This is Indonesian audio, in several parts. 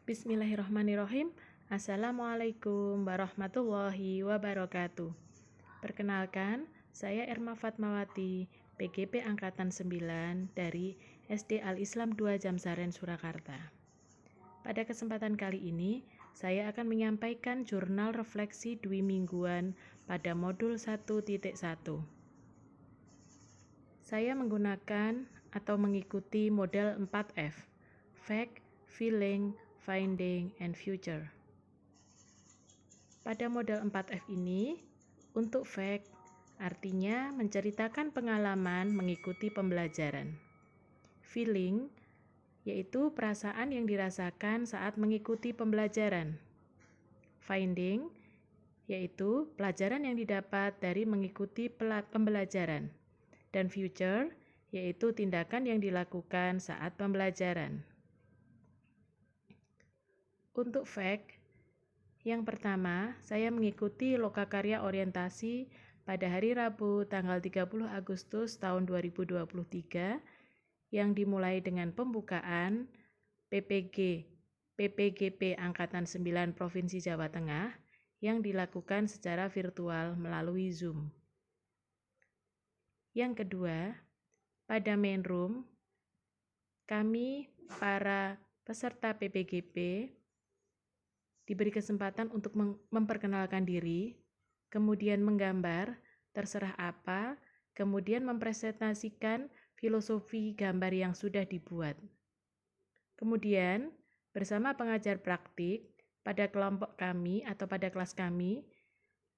Bismillahirrahmanirrahim. Assalamualaikum warahmatullahi wabarakatuh. Perkenalkan, saya Erma Fatmawati, PGP Angkatan 9 dari SD Al-Islam 2 Jamsaren, Surakarta. Pada kesempatan kali ini, saya akan menyampaikan jurnal refleksi dwi mingguan pada modul 1.1. Saya menggunakan atau mengikuti model 4F, Fact, Feeling, Finding, and Future. Pada model 4F ini, untuk fact, artinya menceritakan pengalaman mengikuti pembelajaran. Feeling, yaitu perasaan yang dirasakan saat mengikuti pembelajaran. Finding, yaitu pelajaran yang didapat dari mengikuti pembelajaran. Dan future, yaitu tindakan yang dilakukan saat pembelajaran. Untuk fact, yang pertama, saya mengikuti lokakarya orientasi pada hari Rabu tanggal 30 Agustus tahun 2023 yang dimulai dengan pembukaan PPGP Angkatan 9 Provinsi Jawa Tengah yang dilakukan secara virtual melalui Zoom. Yang kedua, pada main room, kami para peserta PPGP diberi kesempatan untuk memperkenalkan diri, kemudian menggambar, terserah apa, kemudian mempresentasikan filosofi gambar yang sudah dibuat. Kemudian, bersama pengajar praktik pada kelompok kami atau pada kelas kami,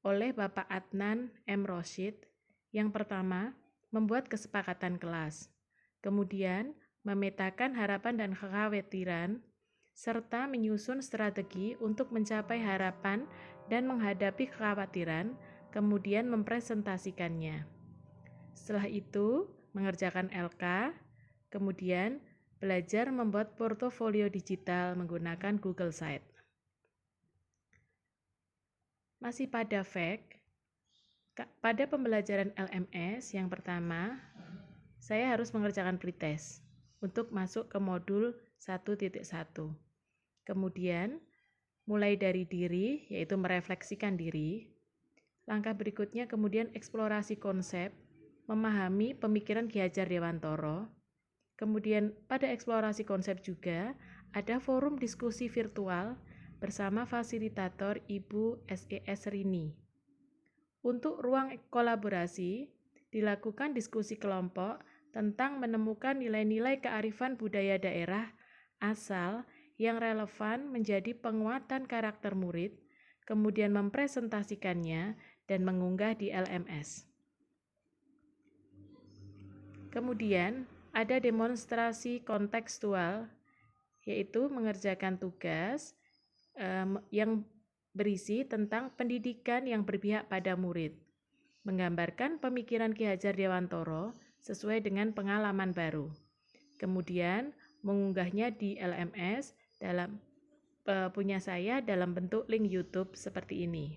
oleh Bapak Adnan M. Rosyid, yang pertama, membuat kesepakatan kelas, kemudian memetakan harapan dan kekhawatiran, serta menyusun strategi untuk mencapai harapan dan menghadapi kekhawatiran, kemudian mempresentasikannya. Setelah itu, mengerjakan LK, kemudian belajar membuat portofolio digital menggunakan Google Site. Masih pada fact, pada pembelajaran LMS yang pertama, saya harus mengerjakan pretest untuk masuk ke modul 1.1. Kemudian, mulai dari diri, yaitu merefleksikan diri. Langkah berikutnya kemudian eksplorasi konsep, memahami pemikiran Ki Hajar Dewantoro. Kemudian pada eksplorasi konsep juga ada forum diskusi virtual bersama fasilitator Ibu SES Rini. Untuk ruang kolaborasi, dilakukan diskusi kelompok tentang menemukan nilai-nilai kearifan budaya daerah asal yang relevan menjadi penguatan karakter murid, kemudian mempresentasikannya dan mengunggah di LMS. Kemudian ada demonstrasi kontekstual, yaitu mengerjakan tugas yang berisi tentang pendidikan yang berpihak pada murid, menggambarkan pemikiran Ki Hajar Dewantoro sesuai dengan pengalaman baru. Kemudian mengunggahnya di LMS dalam punya saya dalam bentuk link YouTube seperti ini.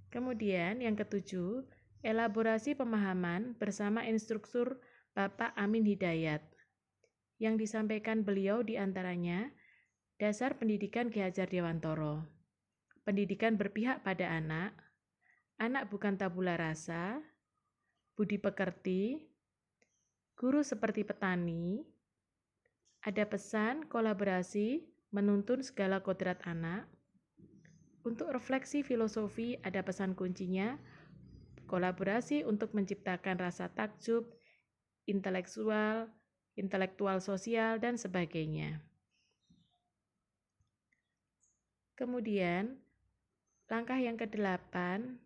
Kemudian yang ketujuh, elaborasi pemahaman bersama instruktur Bapak Amin Hidayat. Yang disampaikan beliau diantaranya dasar pendidikan Ki Hajar Dewantoro, pendidikan berpihak pada anak bukan tabula rasa, budi pekerti, guru seperti petani, ada pesan kolaborasi menuntun segala kodrat anak. Untuk refleksi filosofi ada pesan kuncinya, kolaborasi untuk menciptakan rasa takjub, intelektual sosial, dan sebagainya. Kemudian, langkah yang ke-8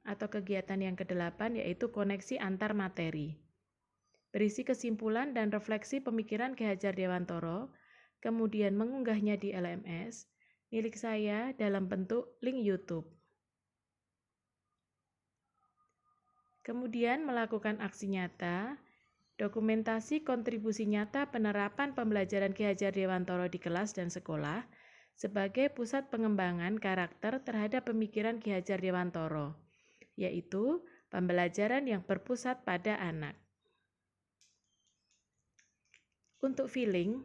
atau kegiatan yang ke-8 yaitu koneksi antar materi. Berisi kesimpulan dan refleksi pemikiran Ki Hajar Dewantoro, kemudian mengunggahnya di LMS, milik saya dalam bentuk link YouTube. Kemudian melakukan aksi nyata, dokumentasi kontribusi nyata penerapan pembelajaran Ki Hajar Dewantoro di kelas dan sekolah sebagai pusat pengembangan karakter terhadap pemikiran Ki Hajar Dewantoro, yaitu pembelajaran yang berpusat pada anak. Untuk feeling,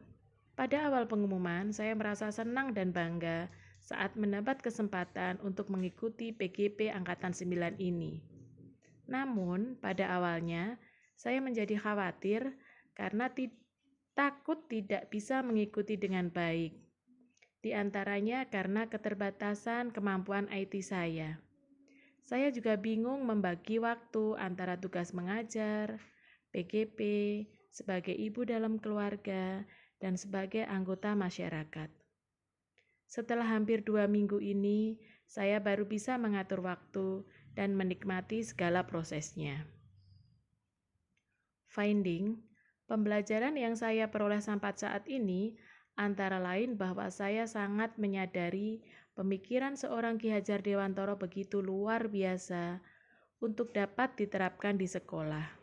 Pada awal pengumuman, saya merasa senang dan bangga saat mendapat kesempatan untuk mengikuti PGP Angkatan 9 ini. Namun, pada awalnya, saya menjadi khawatir karena takut tidak bisa mengikuti dengan baik. Di antaranya karena keterbatasan kemampuan IT saya. Saya juga bingung membagi waktu antara tugas mengajar, PGP, sebagai ibu dalam keluarga, dan sebagai anggota masyarakat. Setelah hampir 2 minggu ini, saya baru bisa mengatur waktu dan menikmati segala prosesnya. Finding, pembelajaran yang saya peroleh sampai saat ini antara lain bahwa saya sangat menyadari pemikiran seorang Ki Hajar Dewantoro begitu luar biasa untuk dapat diterapkan di sekolah.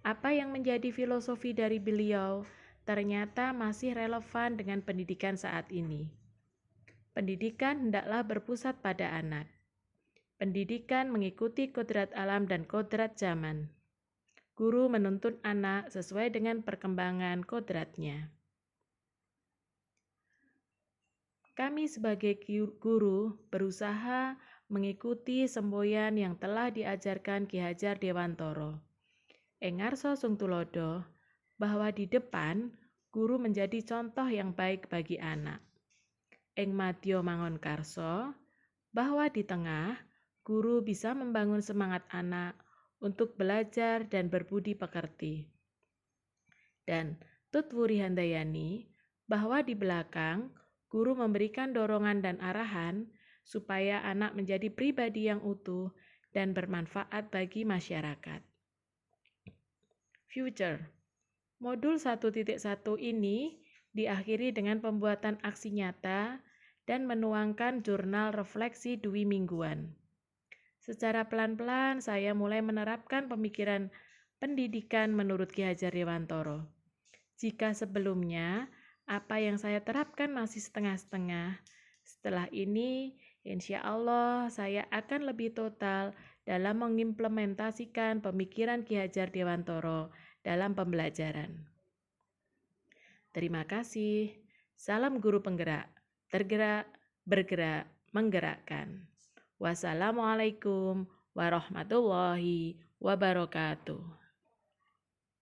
Apa yang menjadi filosofi dari beliau ternyata masih relevan dengan pendidikan saat ini. Pendidikan hendaklah berpusat pada anak. Pendidikan mengikuti kodrat alam dan kodrat zaman. Guru menuntun anak sesuai dengan perkembangan kodratnya. Kami sebagai guru berusaha mengikuti semboyan yang telah diajarkan Ki Hajar Dewantoro. Engarso sung tulodo, bahwa di depan guru menjadi contoh yang baik bagi anak. Ing madya mangon karso, bahwa di tengah guru bisa membangun semangat anak untuk belajar dan berbudi pekerti. Dan tutwuri handayani, bahwa di belakang guru memberikan dorongan dan arahan supaya anak menjadi pribadi yang utuh dan bermanfaat bagi masyarakat. Future. Modul 1.1 ini diakhiri dengan pembuatan aksi nyata dan menuangkan jurnal refleksi dwi mingguan. Secara pelan-pelan saya mulai menerapkan pemikiran pendidikan menurut Ki Hajar Dewantoro. Jika sebelumnya apa yang saya terapkan masih setengah-setengah, setelah ini insya Allah saya akan lebih total dalam mengimplementasikan pemikiran Ki Hajar Dewantoro dalam pembelajaran. Terima kasih. Salam guru penggerak, tergerak, bergerak, menggerakkan. Wassalamualaikum warahmatullahi wabarakatuh.